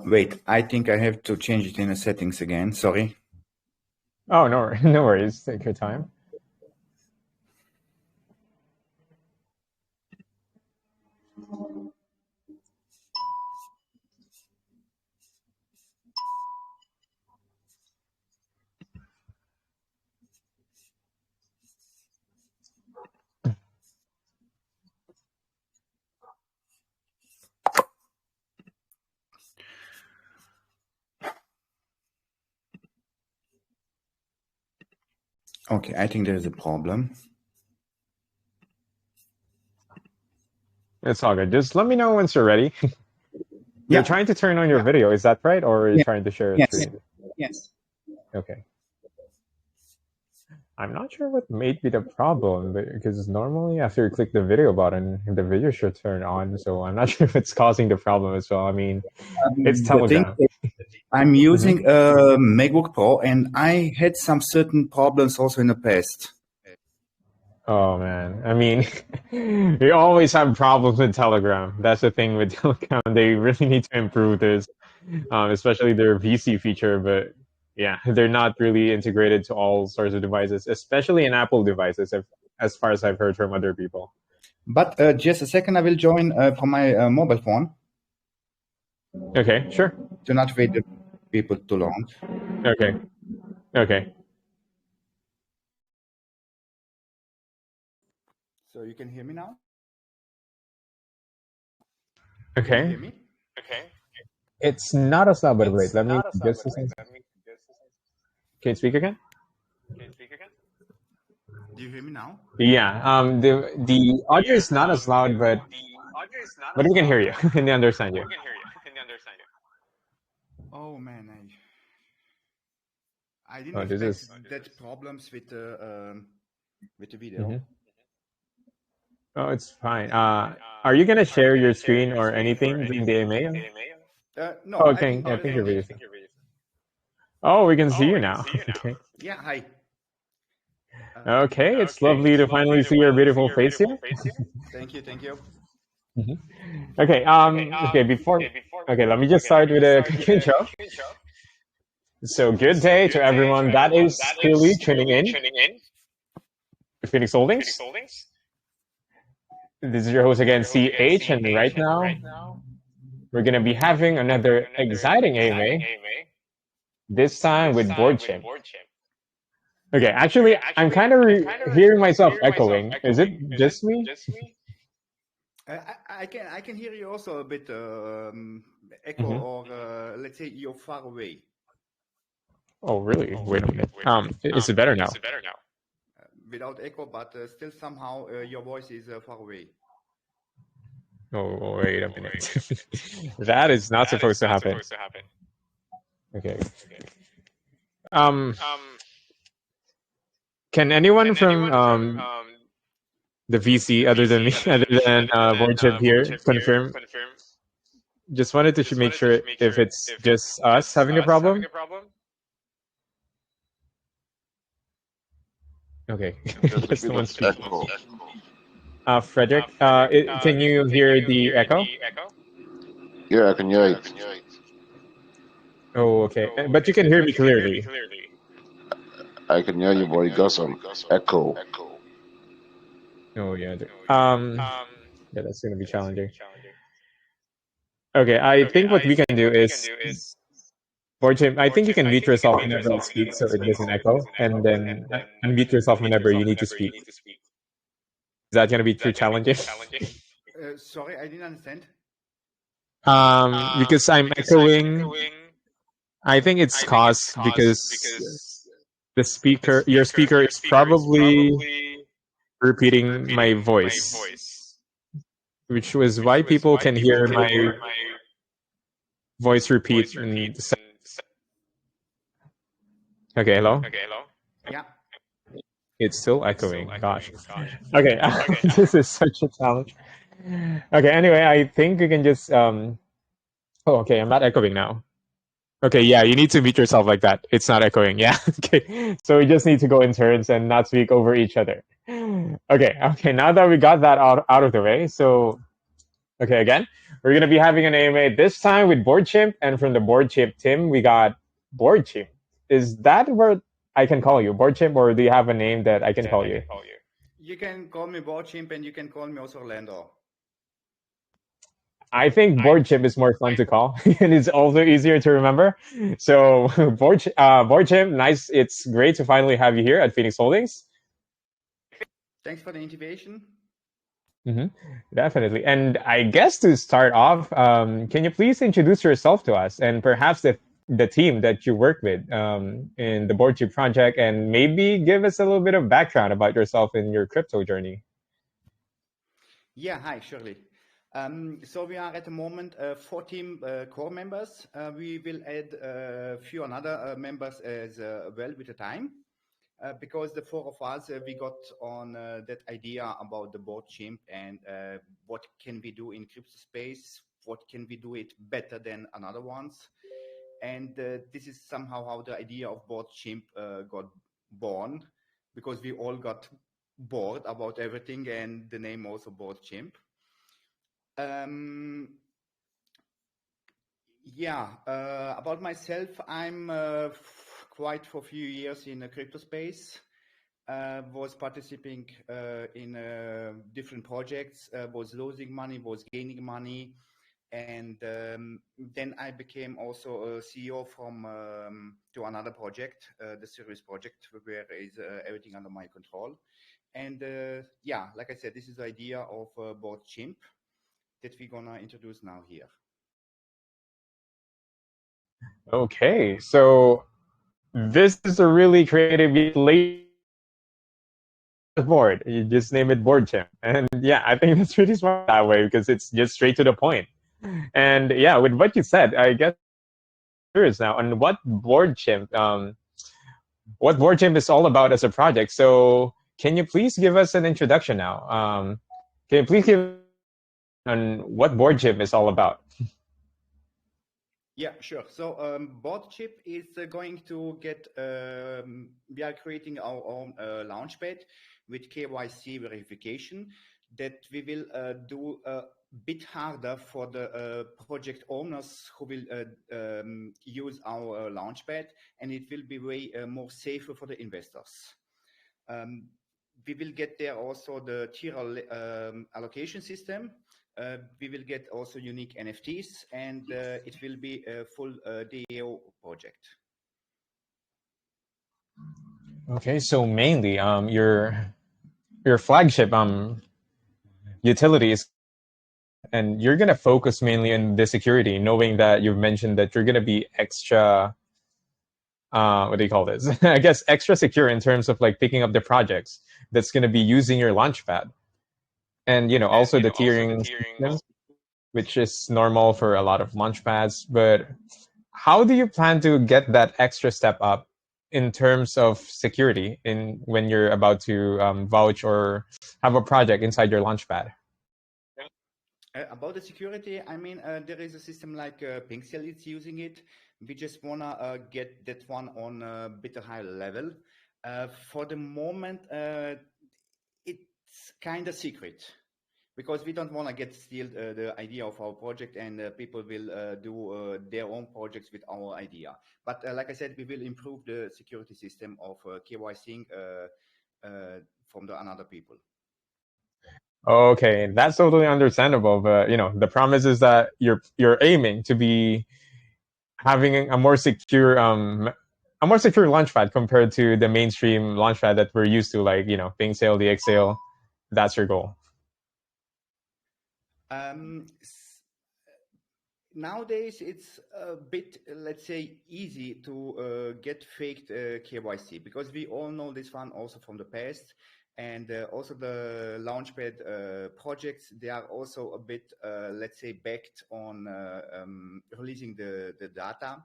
Wait, I think I have to change it in the settings again. Sorry. Oh, no, no worries. Take your time. Okay, I think there's a problem. It's all good. Just let me know once you're ready. Yeah. You're trying to turn on your video, is that right? Or are you trying to share a Yes. screen? Yes. Okay. I'm not sure what may be the problem, because normally after you click the video button, the video should turn on. So I'm not sure if it's causing the problem as well. I mean, it's Telegram. I'm using a MacBook Pro, and I had some certain problems also in the past. Oh man, I mean, we always have problems with Telegram. That's the thing with Telegram. They really need to improve this, especially their VC feature. But yeah, they're not really integrated to all sorts of devices, especially in Apple devices, as far as I've heard from other people. But just a second, I will join from my mobile phone. Okay, sure. To not wait the people too long. Okay. Okay. So you can hear me now? Okay. Can you hear me? Okay. It's not as loud, but wait, let me just listen. Can you speak again? Do you hear me now? Yeah. The audio is not as loud, but we can hear you and they understand you. Oh man, I didn't expect that problems with the video. Mm-hmm. Oh, it's fine. Are you gonna share your screen or anything during the AMA? No. Oh, okay. I think you're ready. Oh, we can see you now. Okay. Yeah. Hi. Okay, it's lovely to finally see your beautiful face here. Thank you. Thank you. Mm-hmm. Okay. Okay, let me just start with a quick intro. So, good day to everyone that is clearly tuning in. Phoenix Holdings. This is your host again, CH, and right now we're gonna be having another exciting AMA. This time with board Chimp. Okay, actually, I'm kind of hearing myself echoing. Is it just me? I can hear you also a bit echo, or let's say you're far away. Oh, really? Wait a minute. Is it better now? Without echo, but still somehow your voice is far away. Oh, wait a minute. That is not supposed to happen. Okay. Can anyone from the VC other than me, other than board Chimp here, confirm? Just wanted to make sure if it's just us having a problem. Okay. Just no one speaks. Frederick, can you hear the echo? Yeah, I can hear it. Oh, okay. But you can hear me clearly. I can hear you, but it got some echo. Oh, yeah. Yeah, that's going to be challenging. Okay, I think what we can do is, board Chimp, I think you can mute yourself whenever you speak so it doesn't echo, and then unmute yourself whenever you need to speak. Is that going to be too challenging? Sorry, I didn't understand. Because I'm echoing. I think it's caused because your speaker is probably repeating my voice, which was why people can hear my voice repeat. Okay, hello? Yeah. It's still echoing. Gosh. Okay, this is such a challenge. Okay, anyway, I think we can just oh, okay, I'm not echoing now. Okay, yeah, you need to mute yourself like that. It's not echoing. Yeah. Okay. So we just need to go in turns and not speak over each other. Okay. Now that we got that out of the way, so Okay, again, we're gonna be having an AMA this time with Board Chimp, and from the Board Chimp team, we got Board Chimp. Is that what I can call you, Board Chimp, or do you have a name that I can call you? You can call me Board Chimp and you can call me also Orlando. I think Board Chimp is more fun to call, and it's also easier to remember. So, Board Chimp, nice. It's great to finally have you here at Phoenix Holdings. Thanks for the invitation. Definitely. And I guess to start off, can you please introduce yourself to us and perhaps the team that you work with in the Board Chimp project, and maybe give us a little bit of background about yourself in your crypto journey? Yeah, hi, surely. So we are at the moment 14 core members. We will add a few another members as well with the time. Because the four of us, we got on that idea about the Board Chimp and what can we do in crypto space, what can we do it better than another ones. And this is somehow how the idea of Board Chimp got born, because we all got bored about everything, and the name also Board Chimp. About myself, I'm quite for a few years in the crypto space. Was participating in different projects, was losing money, was gaining money. And then I became also a CEO from to another project, the Service project, where is everything under my control. And like I said, this is the idea of Board Chimp that we're gonna introduce now here. Okay, so this is a really creative yet lazy board. You just name it Board Chimp, and yeah, I think that's really smart that way because it's just straight to the point. And yeah, with what you said, I guess curious now on what Board Chimp is all about as a project. So can you please give us an introduction now? Can you please give on what Board Chimp is all about? Yeah, sure. So Board Chimp is going to get, we are creating our own launchpad with KYC verification that we will do a bit harder for the project owners who will use our launchpad, and it will be way more safer for the investors. We will get there also the tier allocation system. We will get also unique NFTs, and it will be a full DAO project. Okay, so mainly your flagship utility is, and you're gonna focus mainly on the security, knowing that you've mentioned that you're gonna be extra what do you call this? I guess extra secure in terms of like picking up the projects that's gonna be using your launchpad. And also the tiering system, which is normal for a lot of launchpads. But how do you plan to get that extra step up in terms of security in when you're about to vouch or have a project inside your launchpad? About the security, I mean, there is a system like Pinkcell is using it. We just wanna get that one on a bit higher level. For the moment, it's kind of secret, because we don't want to get steal the idea of our project, and people will do their own projects with our idea. But like I said, we will improve the security system of KYCing from the another people. Okay, that's totally understandable. But the promise is that you're aiming to be having a more secure launchpad compared to the mainstream launchpad that we're used to, like Ping Sale, the Sale. That's your goal. Nowadays, it's a bit, let's say, easy to get faked KYC, because we all know this one also from the past. And also the Launchpad projects, they are also a bit, let's say, backed on releasing the data.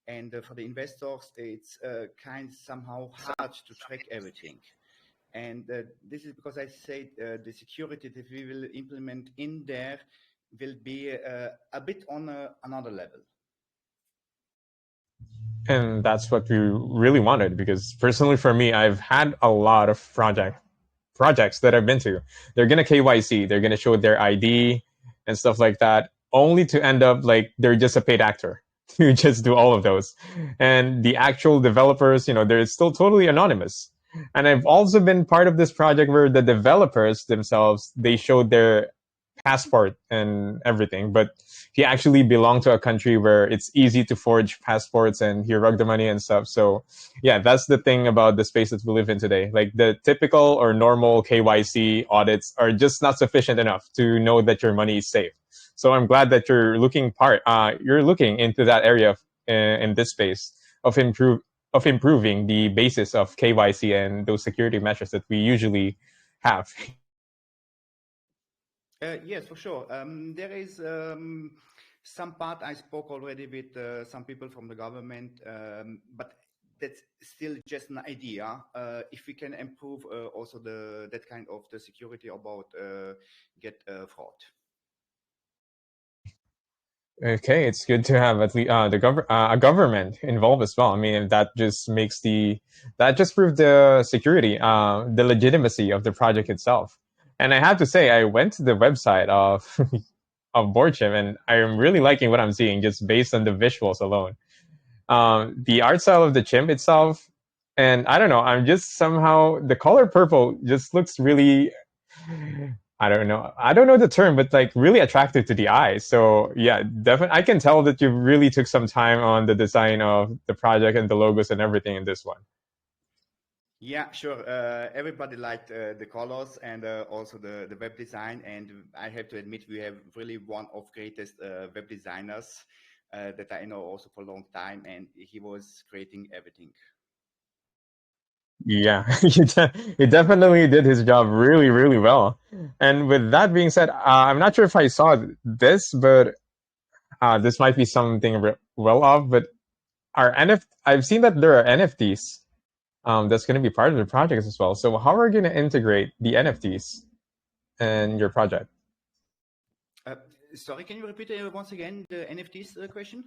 And for the investors, it's kind of somehow hard to track everything. And this is because I say the security that we will implement in there will be a bit on another level. And that's what we really wanted, because personally for me, I've had a lot of projects that I've been to. They're gonna KYC, they're gonna show their ID, and stuff like that, only to end up like they're just a paid actor to just do all of those. And the actual developers, they're still totally anonymous. And I've also been part of this project where the developers themselves, they showed their passport and everything, but he actually belonged to a country where it's easy to forge passports and he rug the money and stuff. So yeah, that's the thing about the space that we live in today. Like the typical or normal KYC audits are just not sufficient enough to know that your money is safe. So I'm glad that you're looking into that area in this space of improving the basis of KYC and those security measures that we usually have. Yes, for sure. There is some part I spoke already with some people from the government, but that's still just an idea. If we can improve also that kind of the security about get fraud. Okay, it's good to have at least a government involved as well. I mean, that just proves the security, the legitimacy of the project itself. And I have to say, I went to the website of of BoardChimp, and I'm really liking what I'm seeing just based on the visuals alone. The art style of the chimp itself, and I don't know, I'm just somehow the color purple just looks really, I don't know the term, but like really attractive to the eye. So yeah, definitely, I can tell that you really took some time on the design of the project and the logos and everything in this one. Yeah, sure. Everybody liked the colors and also the web design. And I have to admit, we have really one of greatest web designers that I know also for a long time, and he was creating everything. Yeah, he definitely did his job really, really well. And with that being said, I'm not sure if I saw this, but this might be something well off. But I've seen that there are NFTs that's going to be part of the project as well. So how are you going to integrate the NFTs in your project? Sorry, can you repeat once again the NFTs question?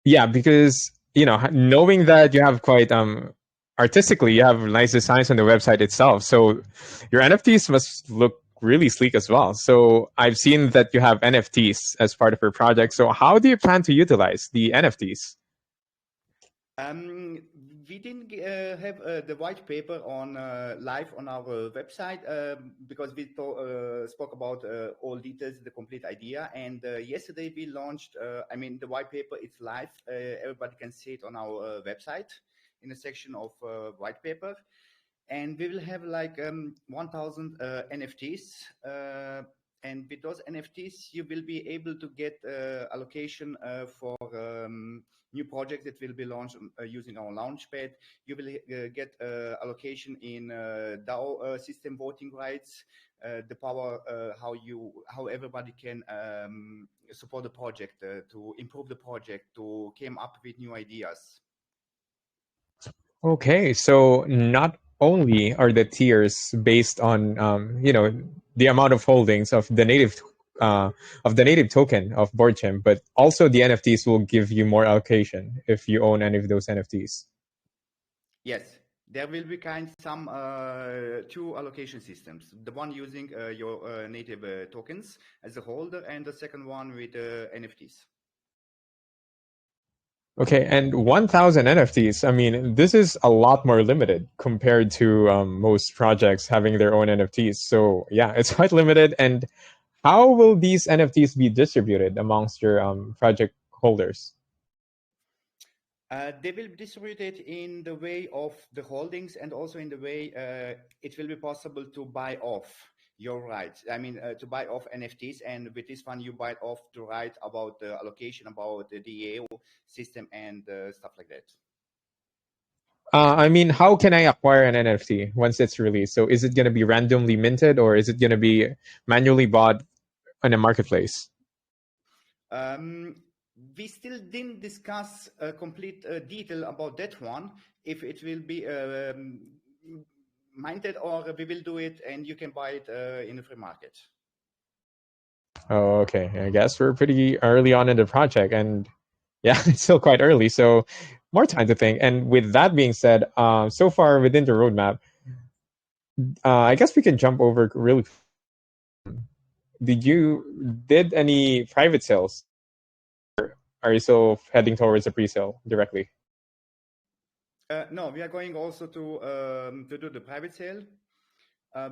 Yeah, because knowing that you have quite artistically, you have nice designs on the website itself. So your NFTs must look really sleek as well. So I've seen that you have NFTs as part of your project. So how do you plan to utilize the NFTs? We didn't have the white paper on live on our website because we spoke about all details, the complete idea. And yesterday we launched. The white paper is live. Everybody can see it on our website in a section of white paper. And we will have like 1,000 NFTs. And with those NFTs, you will be able to get allocation for new projects that will be launched using our Launchpad. You will get allocation in DAO system voting rights, the power how everybody can support the project, to improve the project, to come up with new ideas. Okay, so not only are the tiers based on the amount of holdings of the native token of BoardChimp, but also the NFTs will give you more allocation if you own any of those NFTs. Yes, there will be some two allocation systems. The one using your native tokens as a holder, and the second one with NFTs. Okay, and 1,000 NFTs. I mean, this is a lot more limited compared to most projects having their own NFTs. So yeah, it's quite limited. And how will these NFTs be distributed amongst your project holders? They will be distributed in the way of the holdings, and also in the way it will be possible to buy off your rights. To buy off NFTs, and with this one, you buy off the right about the allocation, about the DAO system, and stuff like that. How can I acquire an NFT once it's released? So is it going to be randomly minted, or is it going to be manually bought on a marketplace? We still didn't discuss a complete detail about that one, if it will be minted, or we will do it and you can buy it in the free market. Oh, okay. I guess we're pretty early on in the project, and yeah, it's still quite early, so more time to think. And with that being said, so far within the roadmap, I guess we can jump over really did any private sales, or are you still heading towards a pre-sale directly? No, we are going also to do the private sale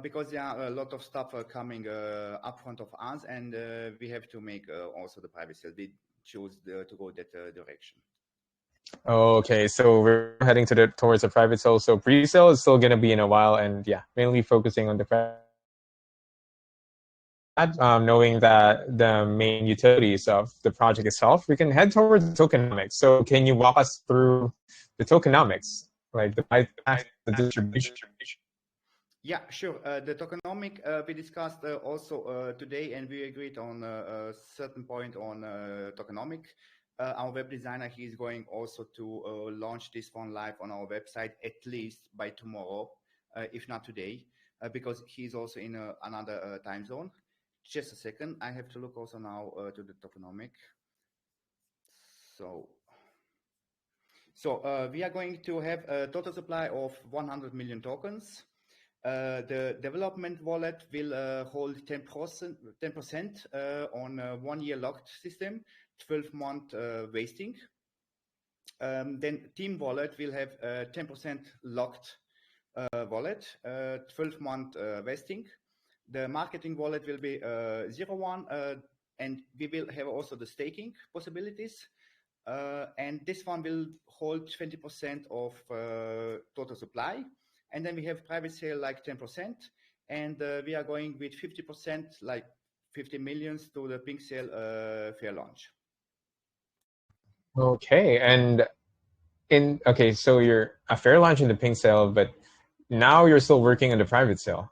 because there are a lot of stuff coming up front of us, and we have to make also the private sale. We choose to go that direction. Okay, so we're still heading towards a private sale. So pre-sale is still gonna be in a while, and yeah, mainly focusing on the knowing that the main utilities of the project itself, we can head towards tokenomics. So can you walk us through the tokenomics, like the bypass, the distribution? Yeah, sure. The tokenomic we discussed also today, and we agreed on a certain point on tokenomic. Our web designer, he is going also to launch this one live on our website at least by tomorrow, if not today, because he's also in another time zone. Just a second, I have to look also now to the tokenomic. So we are going to have a total supply of 100 million tokens. The development wallet will hold 10% on a 1-year locked system, 12-month wasting. Then Team Wallet will have 10% locked wallet, 12-month vesting. The marketing wallet will be 0-1, and we will have also the staking possibilities. And this one will hold 20% of total supply. And then we have private sale like 10%. And we are going with 50%, like 50 millions to the pink sale fair launch. Okay, and okay, so you're a fair launch in the pink sale, but now you're still working on the private sale.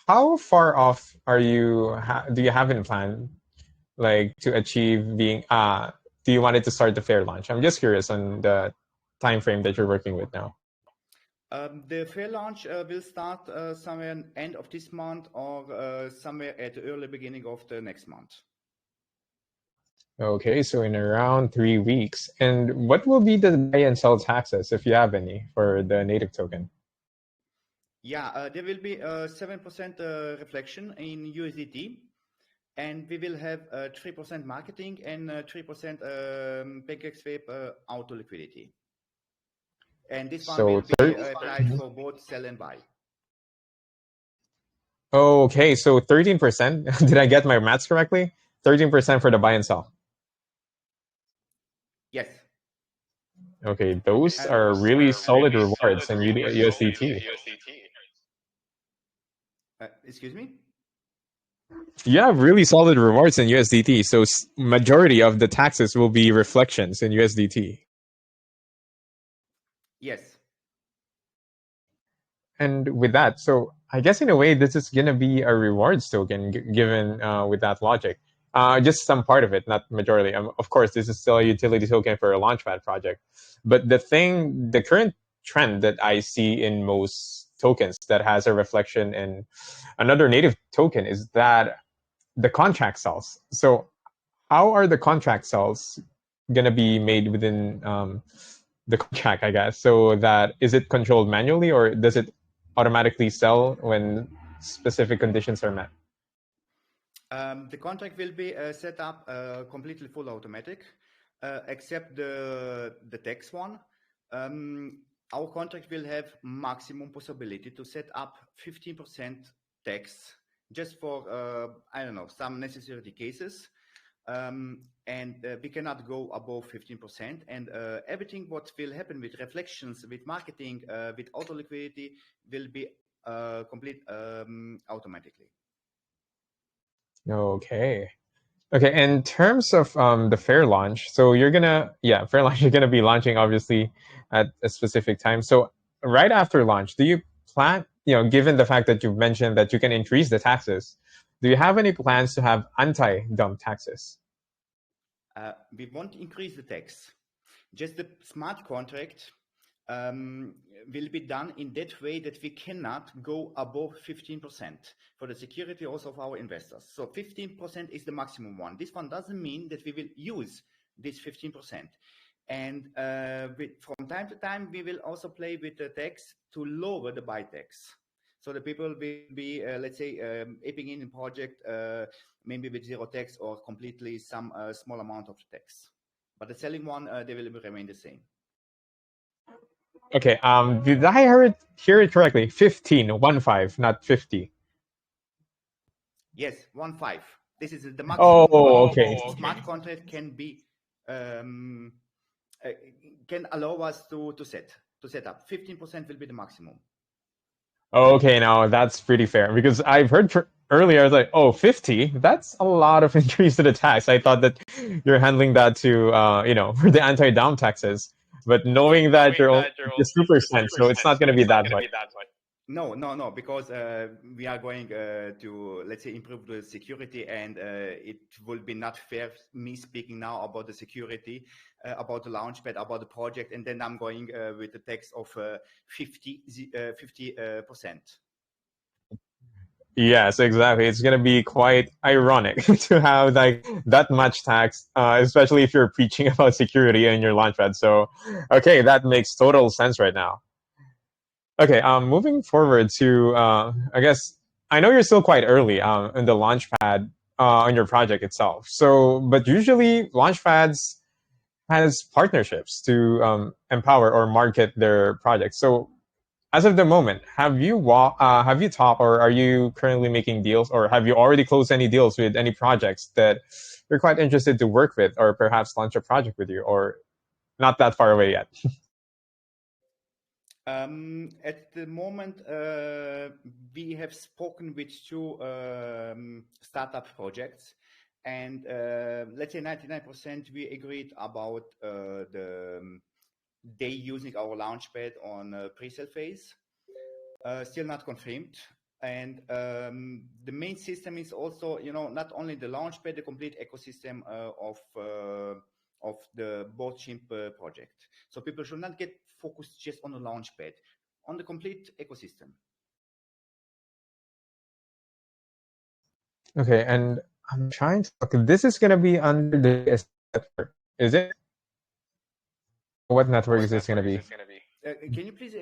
How far off are you? Do you have any plan, like to achieve being? Do you want it to start the fair launch? I'm just curious on the time frame that you're working with now. The fair launch will start somewhere end of this month or somewhere at the early beginning of the next month. Okay, so in around 3 weeks. And what will be the buy and sell taxes, if you have any, for the native token? Yeah, there will be 7% reflection in USDT, and we will have 3% marketing and 3% PancakeSwap auto liquidity. And this one will be applied for both sell and buy. Okay, so 13%. Did I get my maths correctly? 13% for the buy and sell. Yes. Okay, those are really solid rewards in USDT. Excuse me? You have really solid rewards in USDT, so majority of the taxes will be reflections in USDT. Yes. And with that, so I guess in a way, this is going to be a rewards token given with that logic. Just some part of it, not majority. Of course, this is still a utility token for a Launchpad project. But the current trend that I see in most tokens that has a reflection in another native token is that the contract cells. So how are the contract cells going to be made within the contract, I guess? So that, is it controlled manually, or does it automatically sell when specific conditions are met? The contract will be set up completely full automatic, except the tax one. Our contract will have maximum possibility to set up 15% tax just for, I don't know, some necessary cases. And we cannot go above 15%. And everything what will happen with reflections, with marketing, with auto liquidity will be complete automatically. Okay. Okay, in terms of the fair launch, so fair launch, you're gonna be launching obviously at a specific time. So right after launch, do you plan, given the fact that you've mentioned that you can increase the taxes, do you have any plans to have anti-dump taxes? We won't increase the tax. Just the smart contract will be done in that way that we cannot go above 15% for the security also of our investors. So 15% is the maximum one. This one doesn't mean that we will use this 15%. And from time to time, we will also play with the tax to lower the buy tax. So the people will be, let's say, aping in project, maybe with zero text or completely some small amount of text. But the selling one, they will remain the same. Okay. Did I hear it correctly? 15, not 50. Yes, 1.5. This is the Oh, maximum one okay. smart contract can be, um, uh, can allow us to set up. 15% will be the maximum. Okay, now that's pretty fair because I've heard earlier. I was like, oh, 50? That's a lot of increase to the tax. I thought that you're handling that to, for the anti-dom taxes, but knowing that you're only just 2%, so it's not going to be that much. No, because we are going to, let's say, improve the security, and it will be not fair me speaking now about the security, about the launchpad, about the project, and then I'm going with the text of 50%. Yes, exactly. It's going to be quite ironic to have like that much tax, especially if you're preaching about security in your launchpad. So, okay, that makes total sense right now. Okay, moving forward to, I guess, I know you're still quite early in the launchpad on your project itself. So, but usually launchpads has partnerships to empower or market their projects. So, as of the moment, have you talked or are you currently making deals, or have you already closed any deals with any projects that you're quite interested to work with, or perhaps launch a project with you, or not that far away yet? At the moment, we have spoken with two startup projects, and let's say 99% we agreed about they using our launchpad on pre-sale phase. Still not confirmed. And the main system is also, not only the launchpad, the complete ecosystem of the both Chimp project. So people should not get focused just on the launchpad, on the complete ecosystem. Okay, and I'm trying to. Okay, this is gonna be under the BSC network, is it? What network is this gonna be? Can you please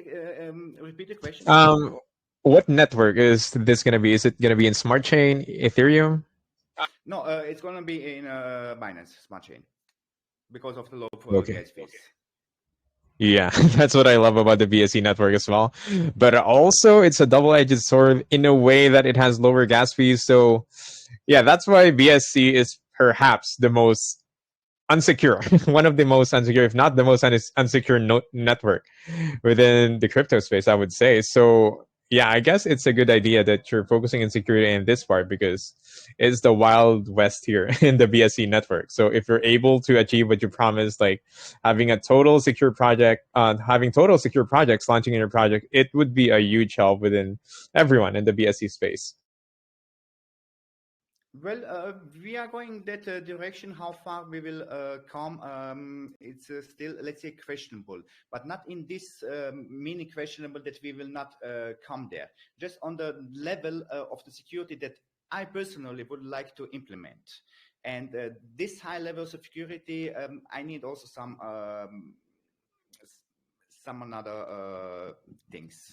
repeat the question? Um, what network is this gonna be? Is it gonna be in Smart Chain, Ethereum? No, it's going to be in Binance Smart Chain because of the low Okay. gas fees. Yeah, that's what I love about the BSC network as well. But also, it's a double-edged sword in a way that it has lower gas fees. So, yeah, that's why BSC is perhaps the most unsecure, one of the most unsecure, if not the most unsecure network within the crypto space, I would say. So, yeah, I guess it's a good idea that you're focusing on security in this part because it's the wild west here in the BSC network. So, if you're able to achieve what you promised, like having a total secure project, having total secure projects launching in your project, it would be a huge help within everyone in the BSC space. Well, we are going that direction. How far we will come, it's still, let's say, questionable, but not in this mini questionable that we will not come there. Just on the level of the security that I personally would like to implement. And this high levels of security, I need also some another things.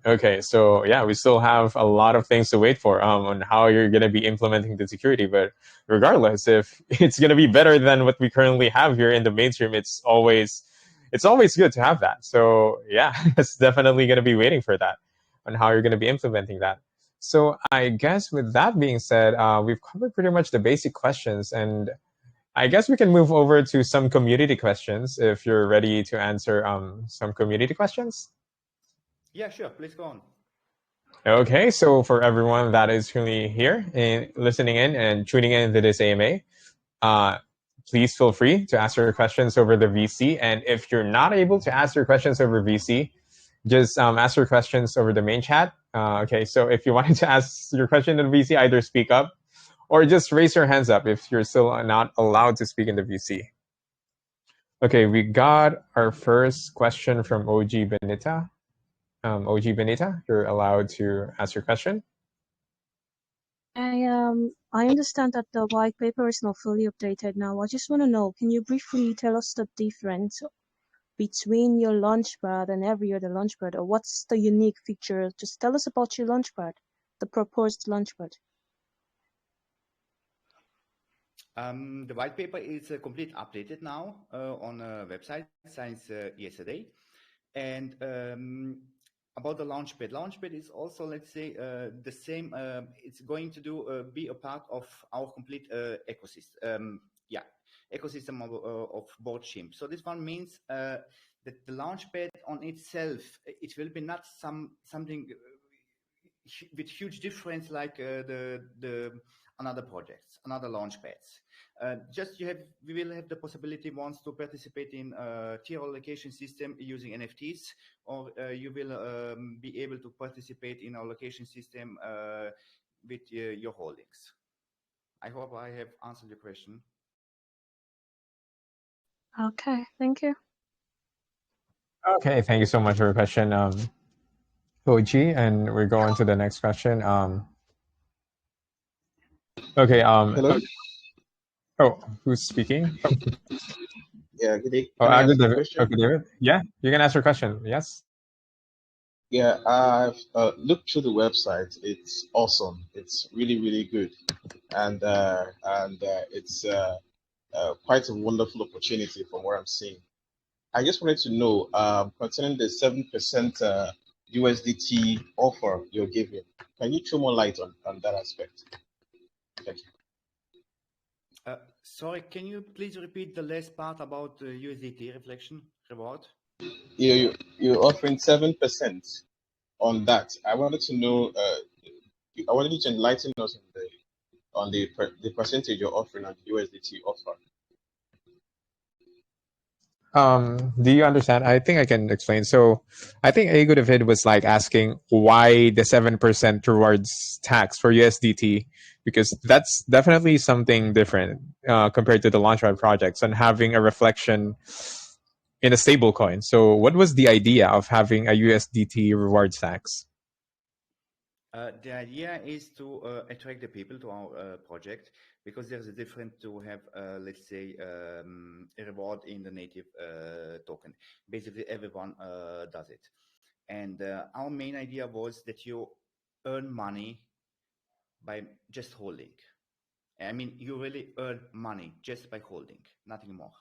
Okay, so yeah, we still have a lot of things to wait for on how you're going to be implementing the security. But regardless, if it's going to be better than what we currently have here in the mainstream, it's always good to have that. So yeah, it's definitely going to be waiting for that on how you're going to be implementing that. So I guess with that being said, we've covered pretty much the basic questions, and I guess we can move over to some community questions if you're ready to answer some community questions. Yeah, sure. Please go on. Okay, so for everyone that is currently here and listening in and tuning in to this AMA, uh, please feel free to ask your questions over the VC. And if you're not able to ask your questions over VC, just ask your questions over the main chat. Okay, so if you wanted to ask your question in the VC, either speak up or just raise your hands up if you're still not allowed to speak in the VC. Okay, we got our first question from OG Benita. OG Benita, you're allowed to ask your question. I understand that the white paper is not fully updated now. I just want to know, can you briefly tell us the difference between your launchpad and every other launchpad, or what's the unique feature? Just tell us about your launchpad, the proposed launchpad. The white paper is complete updated now on a website since yesterday. And about the launchpad is also, let's say, the same. It's going to be a part of our complete ecosystem. Ecosystem of board Chimp. So this one means that the launchpad on itself, it will be not something with huge difference like the another projects, another launchpads. We will have the possibility once to participate in tier allocation system using NFTs, or you will be able to participate in our allocation system with your holdings. I hope I have answered your question. Okay, thank you. Okay, thank you so much for your question, Koji, and we're going to the next question. Okay. Hello. Oh, who's speaking? Yeah. Good day. Oh, Can I good, ask a David. question? Okay, David. Yeah, you can ask your question. Yes. Yeah. I've looked through the website. It's awesome. It's really, really good, and it's quite a wonderful opportunity from what I'm seeing. I just wanted to know concerning the 7% USDT offer you're giving. Can you throw more light on that aspect? Thank you. Sorry, can you please repeat the last part about USDT reflection reward? You're offering 7% on that. I wanted to know. I wanted you to enlighten us on the percentage you're offering on the USDT offer. Do you understand? I think I can explain. So I think Ego David was like asking why the 7% rewards tax for USDT, because that's definitely something different compared to the Launchpad projects and having a reflection in a stable coin. So what was the idea of having a USDT rewards tax? The idea is to attract the people to our project, because there's a difference to have, let's say, a reward in the native token. Basically, everyone does it. And our main idea was that you earn money by just holding. I mean, you really earn money just by holding, nothing more.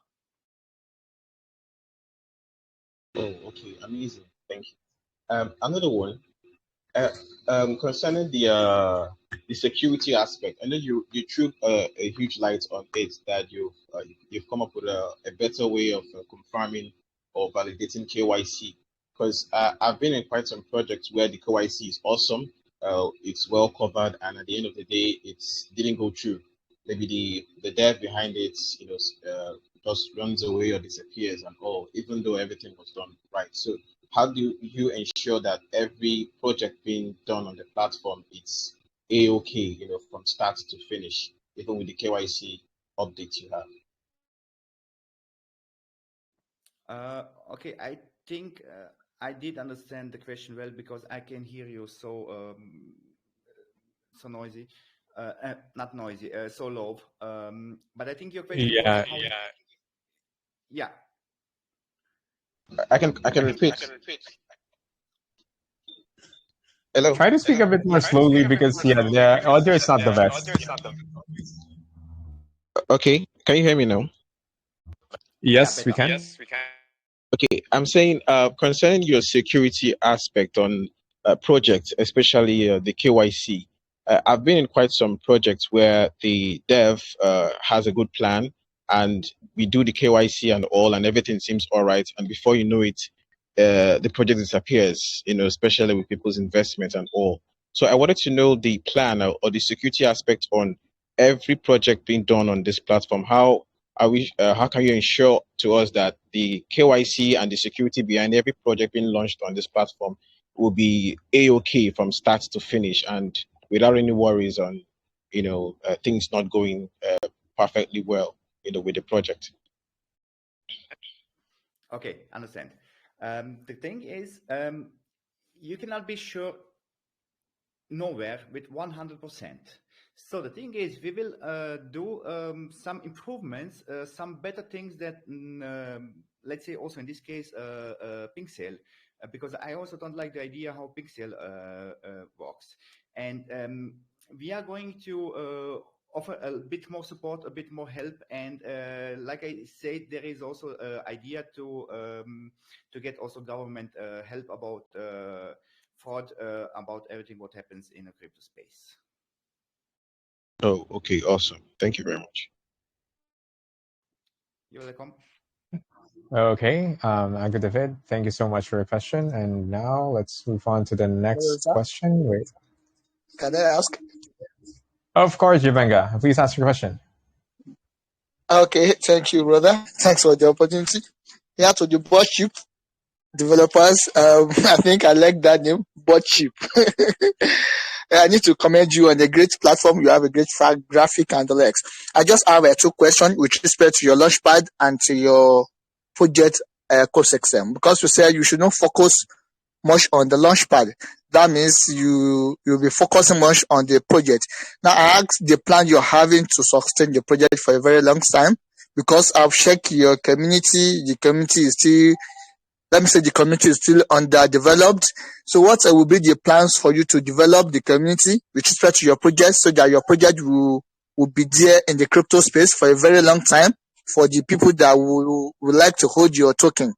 Oh, okay, amazing. Thank you. Another one. Concerning the security aspect, I know you threw a huge light on it, that you've come up with a better way of confirming or validating KYC. Because I've been in quite some projects where the KYC is awesome, it's well covered, and at the end of the day, it didn't go through. Maybe the dev behind it, just runs away or disappears and all, even though everything was done right. So how do you ensure that every project being done on the platform it's a-okay, from start to finish, even with the KYC updates you have? Okay, I think I did understand the question well, because I can hear you so noisy, not noisy, so low. But I think your question was Yeah. how. Yeah. I can repeat. Hello. Try to speak a bit more slowly because the audio is not the best. Okay, can you hear me now? Yes, we Better. can. Okay, I'm saying concerning your security aspect on projects, especially the KYC. I've been in quite some projects where the dev has a good plan, and we do the KYC and all, and everything seems all right. And before you know it, the project disappears, especially with people's investment and all. So I wanted to know the plan or the security aspect on every project being done on this platform. How can you ensure to us that the KYC and the security behind every project being launched on this platform will be a-okay from start to finish, and without any worries on, things not going perfectly well, with the project? Okay, understand. The thing is, you cannot be sure nowhere with 100%. So the thing is, we will do some improvements, some better things that let's say also in this case, Pixel, because I also don't like the idea how Pixel works. And we are going to offer a bit more support, a bit more help, and like I said, there is also idea to get also government help about fraud, about everything what happens in a crypto space. Oh, okay, awesome. Thank you very much. You're welcome. Okay, Uncle David, thank you so much for your question. And now let's move on to the next Sir, question. Wait. can I ask? Of course, Juvenga. Please ask your question. Okay, thank you, brother. Thanks for the opportunity. Yeah, to the bot chip developers. I think I like that name, bot chip. I need to commend you on the great platform. You have a great graphic and the likes. I just have two questions with respect to your launchpad and to your project ecosystem, because you said you should not focus much on the launchpad. That means you'll be focusing much on the project. Now I asked the plan you're having to sustain the project for a very long time, because I've checked your community. The community is still, let me say, the community is still underdeveloped. So what will be the plans for you to develop the community with respect to your project, so that your project will be there in the crypto space for a very long time for the people that would like to hold your token?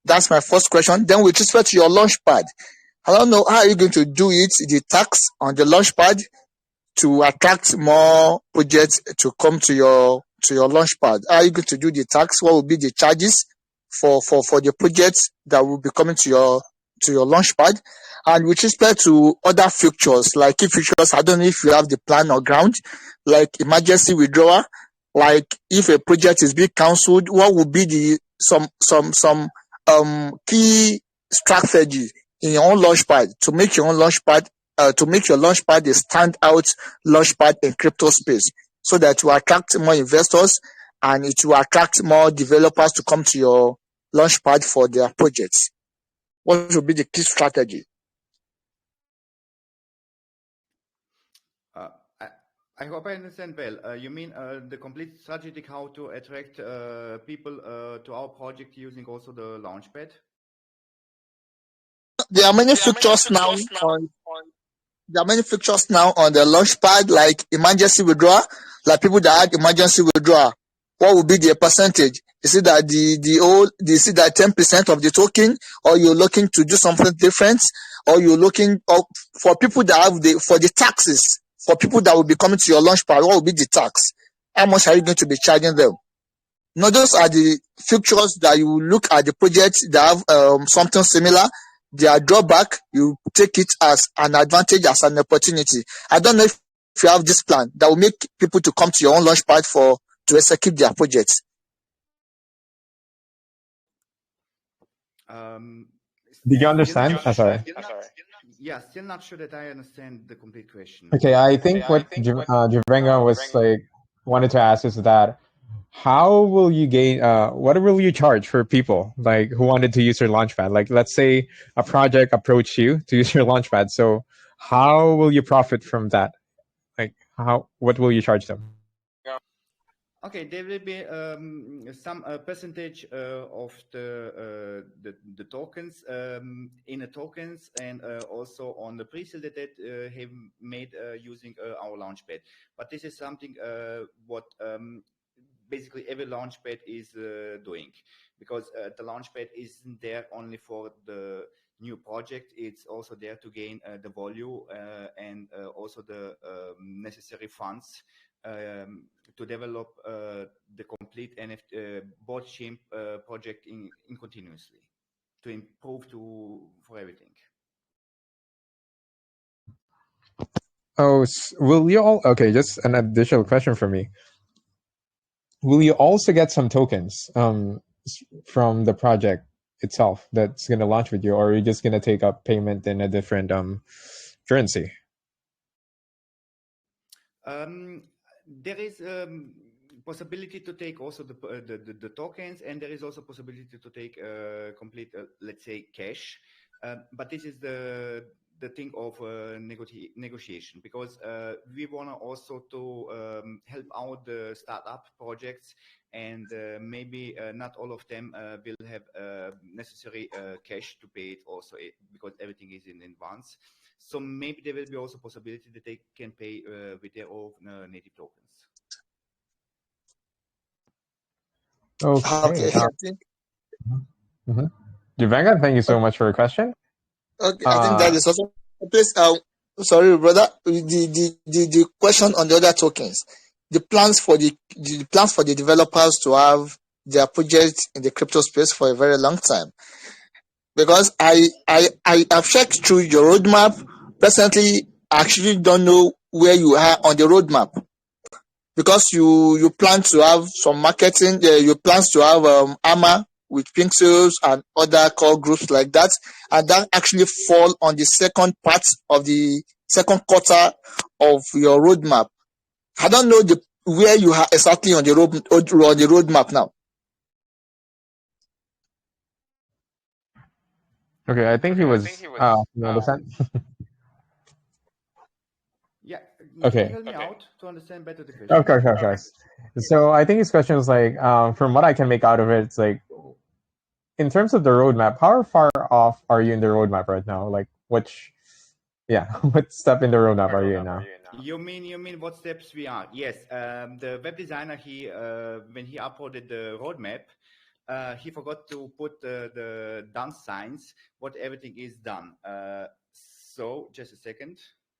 That's my first question. Then with respect to your launchpad, I don't know how you're going to do it, the tax on the launchpad, to attract more projects to come to your launchpad. How are you going to do the tax? What will be the charges for the projects that will be coming to your launchpad? And with respect to other features, like key features, I don't know if you have the plan or ground, like emergency withdrawal. Like if a project is being cancelled, what would be the some key strategy in your own launchpad to make your own launchpad to make your launchpad a standout launchpad in crypto space, so that you attract more investors and it will attract more developers to come to your launchpad for their projects? What should be the key strategy? I hope I understand well. You mean the complete strategic how to attract people to our project using also the launchpad? There are many features now on There are many features now on the launchpad, like emergency withdrawal, like people that had emergency withdrawal. What will be the percentage? Is it that is it that 10% of the token, or you're looking to do something different, or you're looking for people that have for the taxes, for people that will be coming to your launchpad? What will be the tax? How much are you going to be charging them? Not those are the features that you look at the projects that have something similar. Their drawback, you take it as an advantage, as an opportunity. I don't know if you have this plan that will make people to come to your own launchpad to execute their projects. Did you understand? Sorry. Yeah, still not sure that I understand the complete question. Okay, I think what Juvenga was like wanted to ask is that how will you gain? What will you charge for people like who wanted to use your launchpad? Like, let's say a project approached you to use your launchpad. So, how will you profit from that? Like, what will you charge them? Okay, there will be some percentage of the tokens in the tokens, and also on the pre-sale that have made using our launchpad. But this is something what basically every launchpad is doing, because the launchpad isn't there only for the new project. It's also there to gain the value and also the necessary funds to develop the complete NFT bot Chimp project in continuously, to improve for everything. Oh, will you all? Okay, just an additional question for me. Will you also get some tokens from the project itself that's going to launch with you, or are you just going to take up payment in a different currency? There is possibility to take also the tokens, and there is also possibility to take complete, let's say, cash. But this is the the thing of negotiation, because we want to also to help out the startup projects, and maybe not all of them will have necessary cash to pay it also, because everything is in advance. So maybe there will be also possibility that they can pay with their own native tokens. Okay, Okay. I think Juvanga, thank you so much for your question. okay, I think that is also please. Sorry, brother. The question on the other tokens, the plans for the developers to have their project in the crypto space for a very long time. Because I have checked through your roadmap. Presently, I actually don't know where you are on the roadmap, because you plan to have some marketing. You plan to have AMA with Pixels and other core groups like that, and that actually fall on the second part of the second quarter of your roadmap. I don't know where you are exactly on the roadmap now. Okay, I think he was. You understand? Yeah, can Okay. you help me out to understand better the question? Of course. So I think his question was like, from what I can make out of it, it's like, in terms of the roadmap, how far off are you in the roadmap right now? Like, what step in the roadmap are you in now? You mean what steps we are? Yes, the web designer, when he uploaded the roadmap, he forgot to put the done signs, what everything is done. So just a second,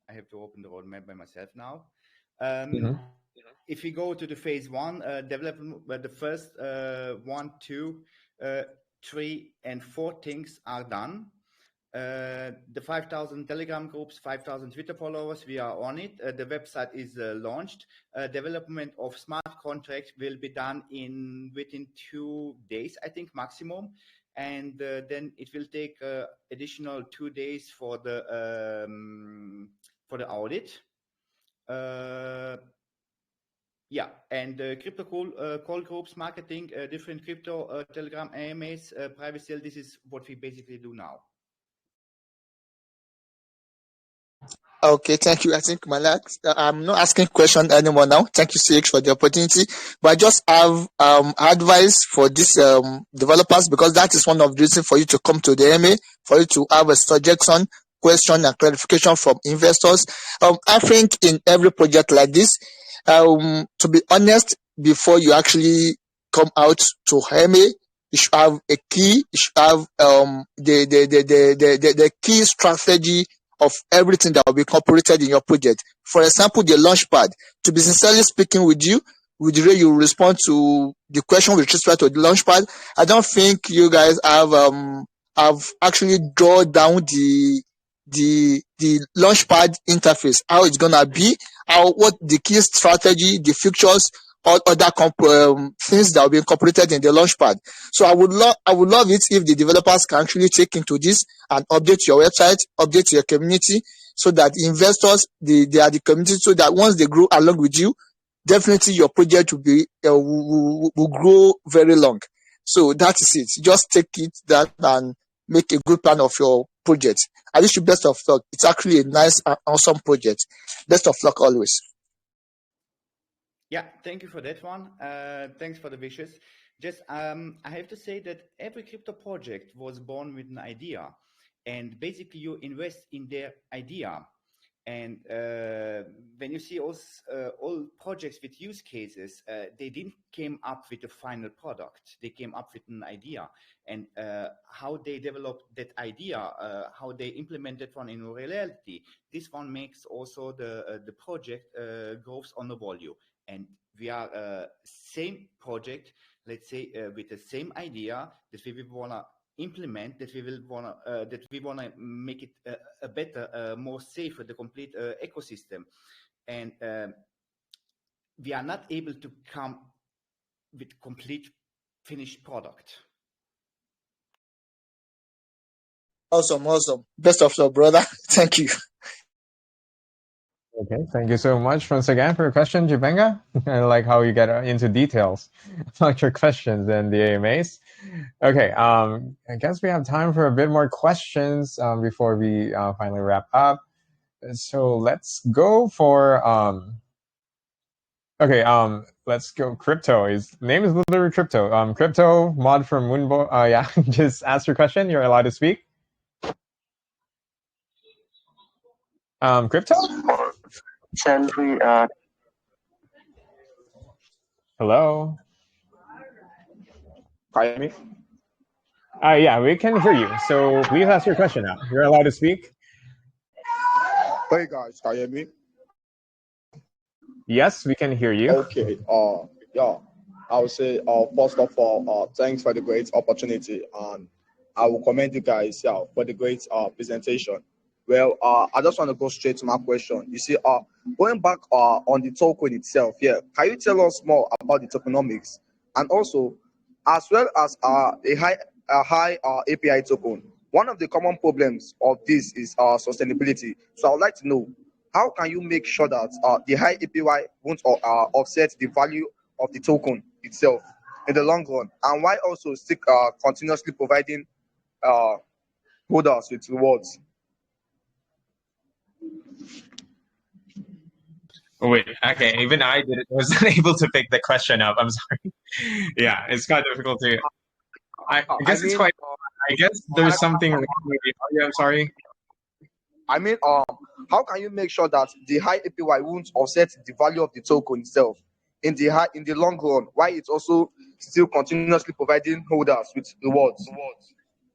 I have to open the roadmap by myself now. If we go to the phase one, development, the first 1, 2, 3, and 4 things are done. The 5,000 Telegram groups, 5,000 Twitter followers, we are on it. The website is launched. Development of smart contract will be done within 2 days, I think, maximum. And then it will take additional 2 days for the audit. Yeah, and crypto call groups, marketing, different crypto, Telegram, AMAs, private sale. This is what we basically do now. Okay, thank you. I think I'm not asking question anymore now. Thank you, CX, for the opportunity. But I just have advice for these developers, because that is one of the reasons for you to come to the MA, for you to have a suggestion, question, and clarification from investors. I think in every project like this, to be honest, before you actually come out to MA, you should have a key. You should have the key strategy of everything that will be incorporated in your project. For example, the launchpad. To be sincerely speaking with you, with the way you respond to the question with respect to the launchpad, I don't think you guys have actually drawn down the launchpad interface, how it's gonna be, what the key strategy, the features, or other things that will be incorporated in the launchpad. So I would love it if the developers can actually take into this and update your website, update your community, so that investors, they are the community, so that once they grow along with you, definitely your project will be will grow very long. So that is it. Just take it that and make a good plan of your project. I wish you best of luck. It's actually a nice and awesome project. Best of luck always. Yeah, thank you for that one. Thanks for the wishes. Just I have to say that every crypto project was born with an idea, and basically you invest in their idea. And when you see all projects with use cases, they didn't came up with a final product. They came up with an idea, and how they developed that idea, how they implemented one in reality. This one makes also the project grows on the volume. And we are same project, let's say, with the same idea that we will wanna implement, that we wanna make it a better, more safer, the complete ecosystem. And we are not able to come with complete finished product. Awesome. Best of luck, brother. Thank you. Okay, thank you so much once again for your question, Jibenga. I like how you get into details about your questions and the AMAs. Okay, I guess we have time for a bit more questions before we finally wrap up. So let's go for okay, let's go crypto. His name is literally crypto. Crypto mod from Moonbo. Yeah, just ask your question. You're allowed to speak. Crypto. Hello. Can you hear me? Yeah, we can hear you. So please ask your question now. You're allowed to speak. Hey guys, can you hear me? Yes, we can hear you. Okay. Yeah. I would say, first of all, thanks for the great opportunity, and I will commend you guys, yeah, for the great presentation. Well, I just want to go straight to my question. You see, going back on the token itself, yeah, can you tell us more about the tokenomics, and also, as well as a high API token? One of the common problems of this is sustainability. So I would like to know, how can you make sure that the high APY won't offset the value of the token itself in the long run, and why also stick continuously providing uh, holders with rewards? Wait, okay. Even I wasn't able to pick the question up. I'm sorry. Yeah, it's quite difficult to. I I guess it's mean, quite. I guess there's something wrong with the audio. I'm sorry. I mean, how can you make sure that the high APY won't offset the value of the token itself in the long run? Why it's also still continuously providing holders with rewards?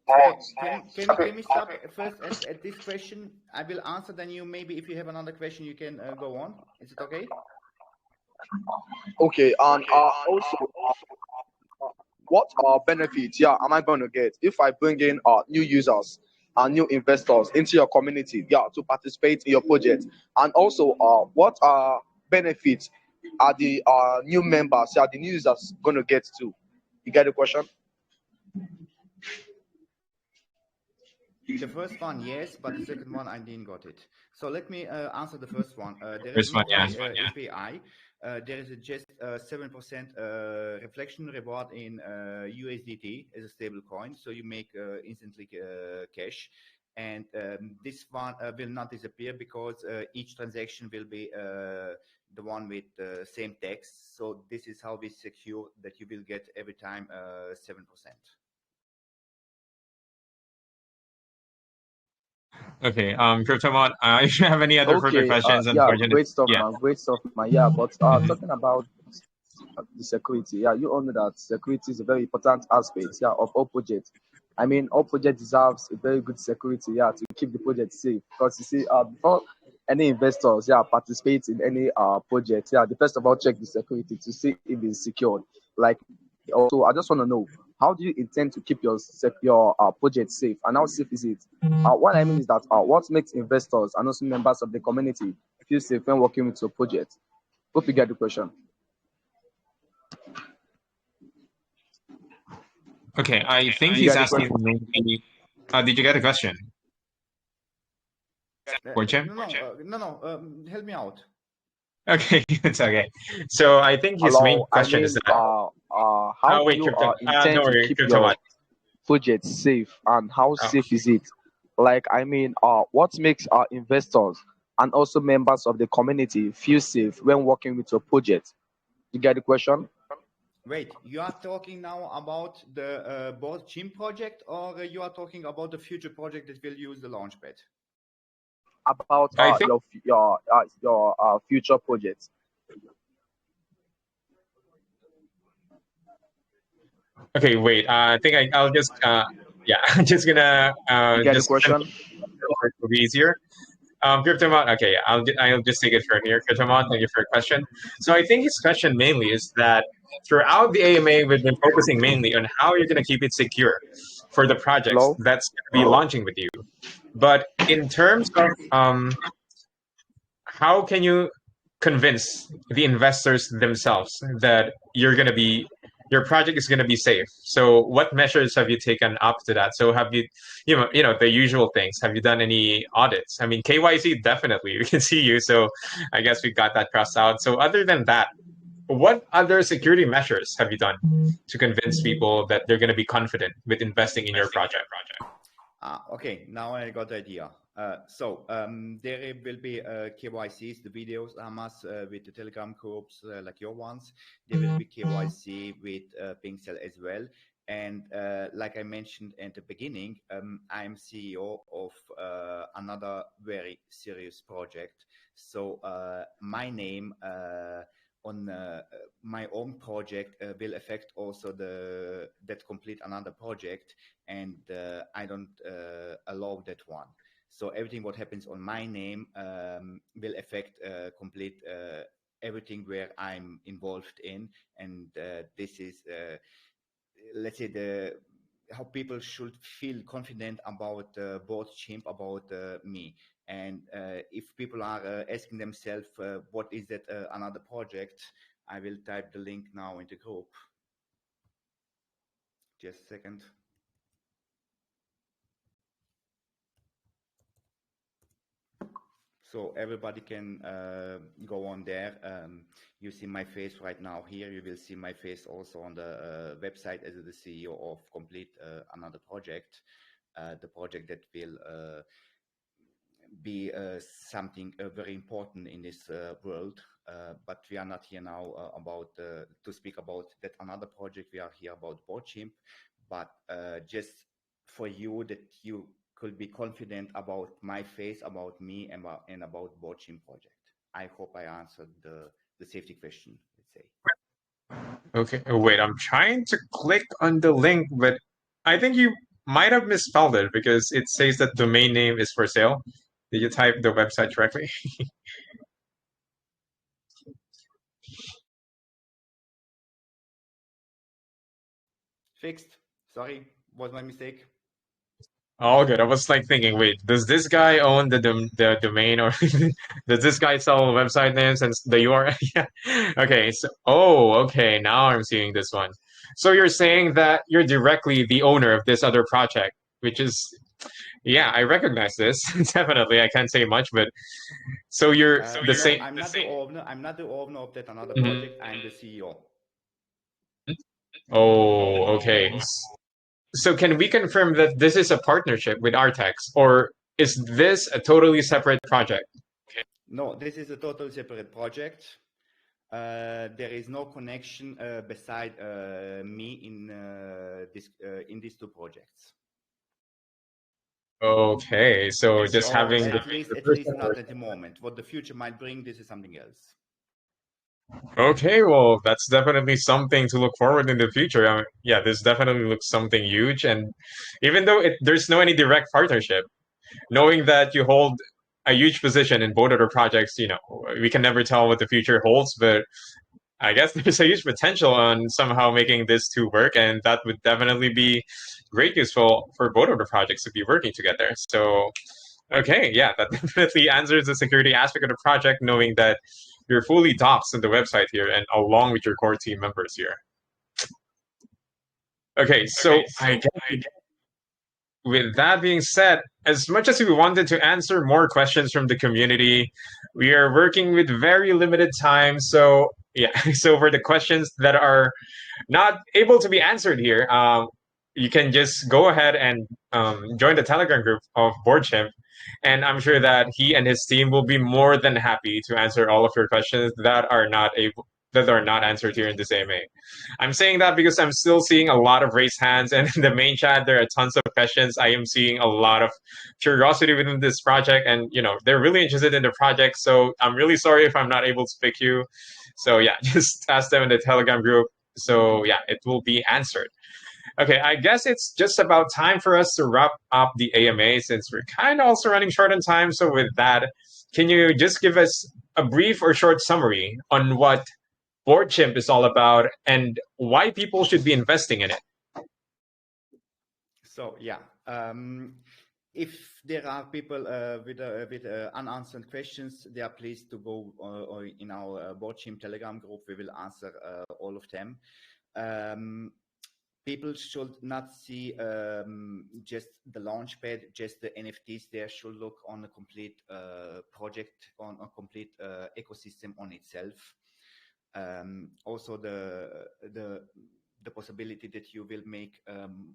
Okay, can we stop first at this question? I will answer. Then you maybe if you have another question, you can go on. Is it okay? Okay, and also, what benefits, yeah, am I going to get if I bring in new users and new investors into your community, yeah, to participate in your project? And also, what benefits are the new members, yeah, the new users going to get too? You get the question? The first one, yes, but the second one, I didn't got it. So let me answer the first one. There is First one, no yeah. high API. There is just 7% reflection reward in USDT as a stable coin. So you make instantly cash. And this one will not disappear because each transaction will be the one with the same text. So this is how we secure that you will get every time 7%. Okay. Cryptomon, if you have any other further Okay, questions, yeah, unfortunately, great stuff, yeah. man. Great stuff, man. Yeah, but talking about the security, yeah, you all know that security is a very important aspect, yeah, of all projects. I mean, all project deserves a very good security, yeah, to keep the project safe. Because you see, before any investors, yeah, participate in any project, yeah, they first of all check the security to see if it's secured. Like, also, I just want to know, how do you intend to keep your project safe, and how safe is it? What I mean is that what makes investors and also members of the community feel safe when working with your project? Hope you get the question. Okay, I think You he's get the asking question? mainly. Did you get a question? For Chimp? No. Help me out. Okay, it's okay. So I think his main Hello, I question is mean, that. how do Wait, you Crypto. intend Don't to worry, keep Cryptomon. your project safe, and how Oh, safe is it? Like, I mean, what makes our investors and also members of the community feel safe when working with your project? You get the question? Wait, you are talking now about the board Chimp project, or you are talking about the future project that will use the launchpad? About I think. your future projects. Okay, wait. I think I'll just. Yeah, I'm just gonna You get the just question? it will be easier. Cryptomon. Okay, I'll just take it from here. Cryptomon, thank you for your question. So I think his question mainly is that throughout the AMA, we've been focusing mainly on how you're going to keep it secure for the projects Hello? that's going to be launching with you. But in terms of how can you convince the investors themselves that your project is going to be safe? So what measures have you taken up to that? So have you the usual things? Have you done any audits? I mean, KYC, definitely we can see you, so I guess we got that crossed out. So other than that, what other security measures have you done to convince people that they're going to be confident with investing in your project? Okay, now I got the idea. There will be KYCs, the videos, Amas, with the Telegram groups like your ones. There will be KYC with Pinkcell as well. And like I mentioned at the beginning, I'm CEO of another very serious project. So my name on my own project will affect also that complete another project, and I don't allow that one. So everything what happens on my name will affect complete everything where I'm involved in, and this is let's say how people should feel confident about board Chimp, about me. And if people are asking themselves what is that another project, I will type the link now in the group. Just a second. So everybody can go on there. You see my face right now here. You will see my face also on the website as the CEO of Complete Another Project, the project that will be something very important in this world. But we are not here now about to speak about that another project. We are here about Chimp, but just for you that you could be confident about my face, about me, and about Chimp project. I hope I answered the safety question, let's say. Okay, wait, I'm trying to click on the link, but I think you might have misspelled it because it says that domain name is for sale. Did you type the website correctly? Fixed. Sorry, was my mistake. All good. I was like thinking, wait, does this guy own the domain, or does this guy sell website names and the URL? Yeah. Okay. So, okay. Now I'm seeing this one. So you're saying that you're directly the owner of this other project, which is, yeah, I recognize this. Definitely. I can't say much, but so you're the same. I'm not the owner. I'm not the owner of that another Mhm. project. I'm the CEO. Oh, okay. So can we confirm that this is a partnership with Artex, or is this a totally separate project? No, this is a totally separate project. There is no connection beside me in these two projects. Okay, so just Or having at least not at the moment. What the future might bring, this is something else. Okay, well, that's definitely something to look forward in the future. Yeah, this definitely looks something huge, and even though there's no any direct partnership, knowing that you hold a huge position in both of the projects, we can never tell what the future holds, but I guess there's a huge potential on somehow making this two work, and that would definitely be great useful for both of the projects to be working together. So, okay, yeah, that definitely answers the security aspect of the project, knowing that you're fully doxed on the website here and along with your core team members here. Okay, so I guess with that being said, as much as we wanted to answer more questions from the community, we are working with very limited time. So yeah, so for the questions that are not able to be answered here, you can just go ahead and join the Telegram group of BoardChimp, and I'm sure that he and his team will be more than happy to answer all of your questions that are not answered here in this AMA. I'm saying that because I'm still seeing a lot of raised hands, and in the main chat there are tons of questions. I am seeing a lot of curiosity within this project, and they're really interested in the project. So I'm really sorry if I'm not able to pick you. So yeah, just ask them in the Telegram group. So yeah, it will be answered. Okay, I guess it's just about time for us to wrap up the AMA since we're kind of also running short on time. So with that, can you just give us a brief or short summary on what BoardChimp is all about and why people should be investing in it? So yeah, if there are people with unanswered questions, they are pleased to go in our BoardChimp Telegram group. We will answer all of them. People should not see just the launchpad, just the NFTs. They should look on a complete project, on a complete ecosystem on itself. Also the possibility that you will make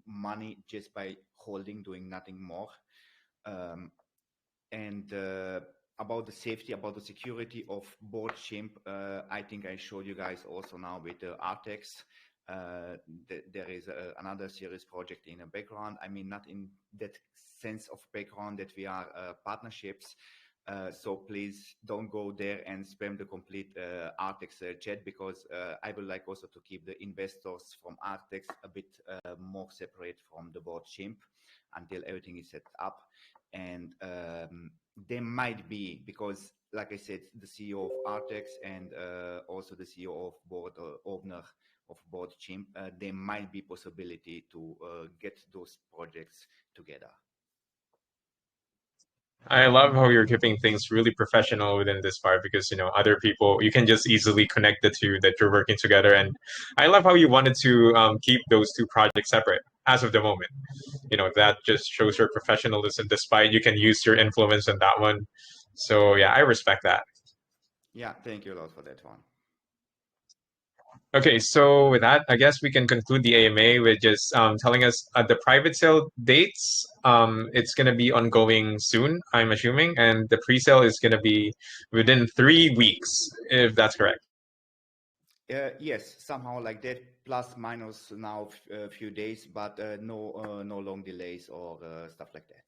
money just by holding, doing nothing more. And about the safety, about the security of board Chimp, I think I showed you guys also now with the Artex. There is another serious project in the background. I mean, not in that sense of background that we are partnerships. So please don't go there and spam the complete Artex chat, because I would like also to keep the investors from Artex a bit more separate from the board Chimp until everything is set up. And there might be, because like I said, the CEO of Artex and also the CEO of board owner of board Chimp, there might be possibility to get those projects together. I love how you're keeping things really professional within this part, because other people, you can just easily connect the two that you're working together. And I love how you wanted to keep those two projects separate as of the moment. That just shows your professionalism, despite you can use your influence in that one. So yeah, I respect that. Yeah, thank you a lot for that one. Okay, so with that, I guess we can conclude the AMA with just telling us the private sale dates. It's going to be ongoing soon, I'm assuming, and the pre-sale is going to be within 3 weeks, if that's correct. Yes, somehow like that, plus minus now a few days, but no long delays or stuff like that.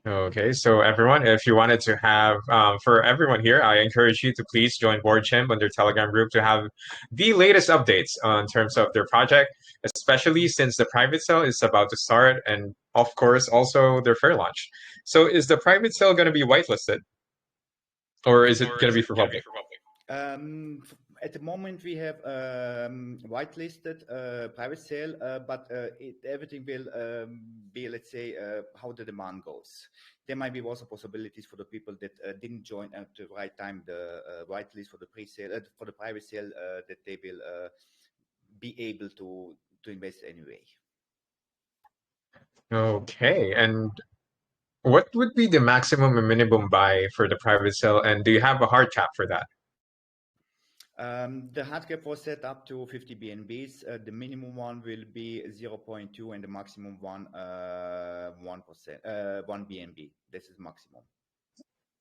Okay, so everyone, if you wanted to have, for everyone here, I encourage you to please join Board Chimp on their Telegram group to have the latest updates in terms of their project, especially since the private sale is about to start, and of course, also their fair launch. So is the private sale going to be whitelisted? Or is it going to be for public? At the moment, we have whitelisted private sale, but everything will be, let's say, how the demand goes. There might be also possibilities for the people that didn't join at the right time the whitelist for the pre-sale, for the private sale, that they will be able to invest anyway. Okay, and what would be the maximum and minimum buy for the private sale, and do you have a hard cap for that? The hard cap was set up to 50 BNBs. The minimum one will be 0.2 and the maximum one 1%, 1 BNB. This is maximum.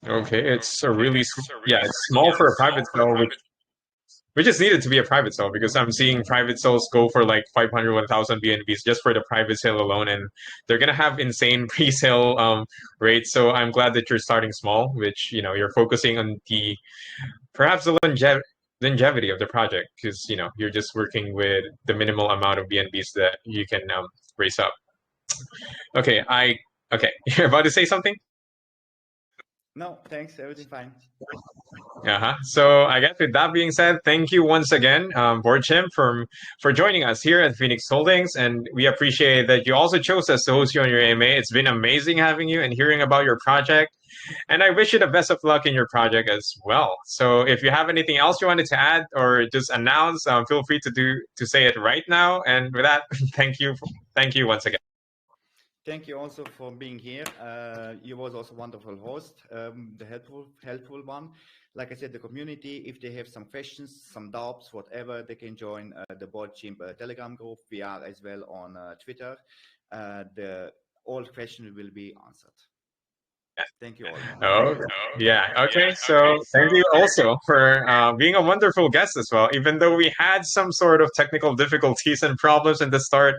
Okay, it's a really it's small for a private sale, which is needed to be a private sale, because I'm seeing private sales go for like 500, 1,000 BNBs just for the private sale alone, and they're gonna have insane pre-sale rates. So I'm glad that you're starting small, which you're focusing on the perhaps the longevity of the project, because you're just working with the minimal amount of BNBs that you can raise up. Okay, you're about to say something? No, thanks. Everything fine. So I guess with that being said, thank you once again, Board Chimp, for joining us here at Phoenix Holdings, and we appreciate that you also chose us to host you on your AMA. It's been amazing having you and hearing about your project, and I wish you the best of luck in your project as well. So if you have anything else you wanted to add or just announce, feel free to say it right now. And with that, thank you once again. Thank you also for being here. You was also a wonderful host, the helpful one. Like I said, the community, if they have some questions, some doubts, whatever, they can join the Board Chimp Telegram group. We are as well on Twitter. All questions will be answered. Thank you all. Okay. So thank you also for being a wonderful guest as well. Even though we had some sort of technical difficulties and problems in the start,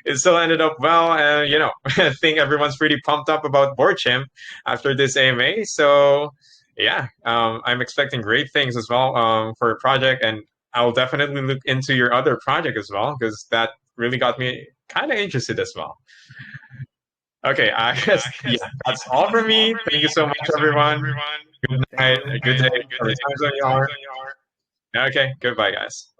it still ended up well. And I think everyone's pretty pumped up about Board Chimp after this AMA. So yeah, I'm expecting great things as well for a project, and I'll definitely look into your other project as well, because that really got me kind of interested as well. Okay, I guess that's all from me. Thank you so much, everyone. Good night, good day, whatever time zone you are. Okay, goodbye, guys.